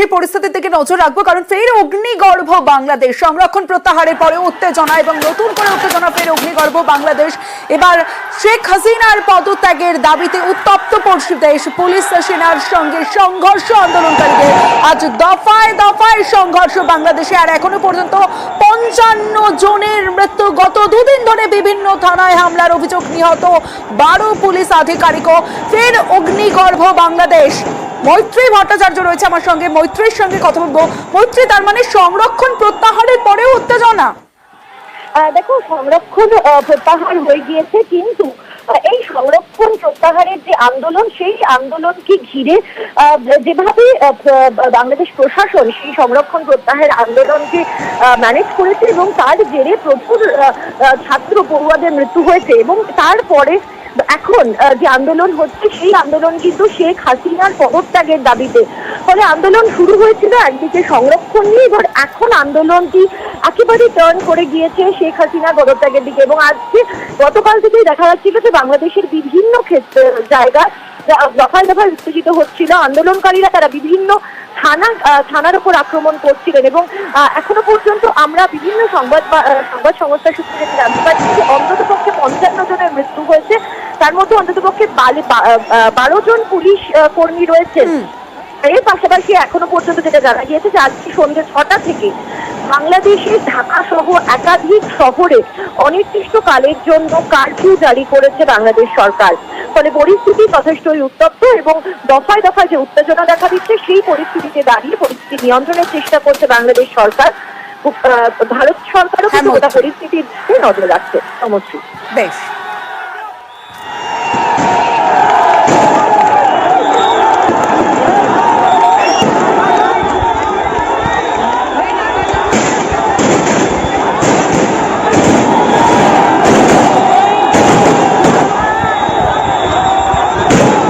এই পরিস্থিতির দিকে নজর রাখবো, কারণ ফের অগ্নিগর্ভ বাংলাদেশ। সংরক্ষণ প্রত্যাহারের পরে উত্তেজনা এবং নতুন করে উত্তেজনা, ফের অগ্নিগর্ভ বাংলাদেশ। এবার শেখ হাসিনার পদত্যাগের দাবিতে উত্তপ্ত দেশ। পুলিশ সেনার সঙ্গে সংঘর্ষ, আন্দোলনকারীদের আজ দফায় দফায় সংঘর্ষ বাংলাদেশে। আর এখনো পর্যন্ত 55 জনের মৃত্যু। গত দুদিন ধরে বিভিন্ন থানায় হামলার অভিযোগ, নিহত 12 পুলিশ আধিকারিকও। ফের অগ্নিগর্ভ বাংলাদেশ। মৈত্রী ভট্টাচার্য রয়েছে আমার সঙ্গে, মৈত্রীর সঙ্গে কথা বলবো। মৈত্রী, তার মানে সংরক্ষণ প্রত্যাহারের পরেও উত্তেজনা? দেখো, সংরক্ষণ প্রত্যাহার হয়ে গিয়েছে, কিন্তু এই সংরক্ষণ প্রত্যাহারের যে আন্দোলন, সেই আন্দোলনকে ঘিরে যেভাবে বাংলাদেশ প্রশাসন সেই সংরক্ষণ প্রত্যাহারের আন্দোলনকে ম্যানেজ করেছে এবং তার জেরে প্রচুর ছাত্র পড়ুয়াদের মৃত্যু হয়েছে, এবং তারপরে এখন যে আন্দোলন হচ্ছে সেই আন্দোলন কিন্তু শেখ হাসিনার পদত্যাগের দাবিতে। ফলে আন্দোলন শুরু হয়েছিল একদিকে সংরক্ষণ নিয়ে, এবার এখন আন্দোলনটি একেবারে টার্ন করে গিয়েছে শেখ হাসিনার পদত্যাগের দিকে। এবং আজকে গতকাল থেকেই দেখা যাচ্ছিল যে বাংলাদেশের বিভিন্ন ক্ষেত্রে জায়গায় দফায় দফায় উত্তেজিত হচ্ছিল আন্দোলনকারীরা। তারা বিভিন্ন থানার উপর আক্রমণ করছিলেন, এবং এখনো পর্যন্ত আমরা বিভিন্ন সংবাদ সংস্থার সূত্রে যেটা জানতে পারছি যে অন্তত পক্ষে 55 জনের মৃত্যু হয়েছে। তার মধ্যে অন্তত পক্ষে 12 জন পুলিশ কর্মী রয়েছেন। এর পাশাপাশি এখনো পর্যন্ত যেটা জানা গিয়েছে যে আজকে সন্ধ্যে 6টা থেকে বাংলাদেশের ঢাকা সহ একাধিক শহরে অনির্দিষ্টকালের জন্য কারফিউ জারি করেছে বাংলাদেশ সরকার। ফলে পরিস্থিতি যথেষ্টই উত্তপ্ত, এবং দফায় দফায় যে উত্তেজনা দেখা দিচ্ছে সেই পরিস্থিতিতে দাঁড়িয়ে পরিস্থিতি নিয়ন্ত্রণের চেষ্টা করছে বাংলাদেশ সরকার। ভারত সরকারও কিন্তু গোটা পরিস্থিতির নজর রাখছে। সমস্যা বেশ।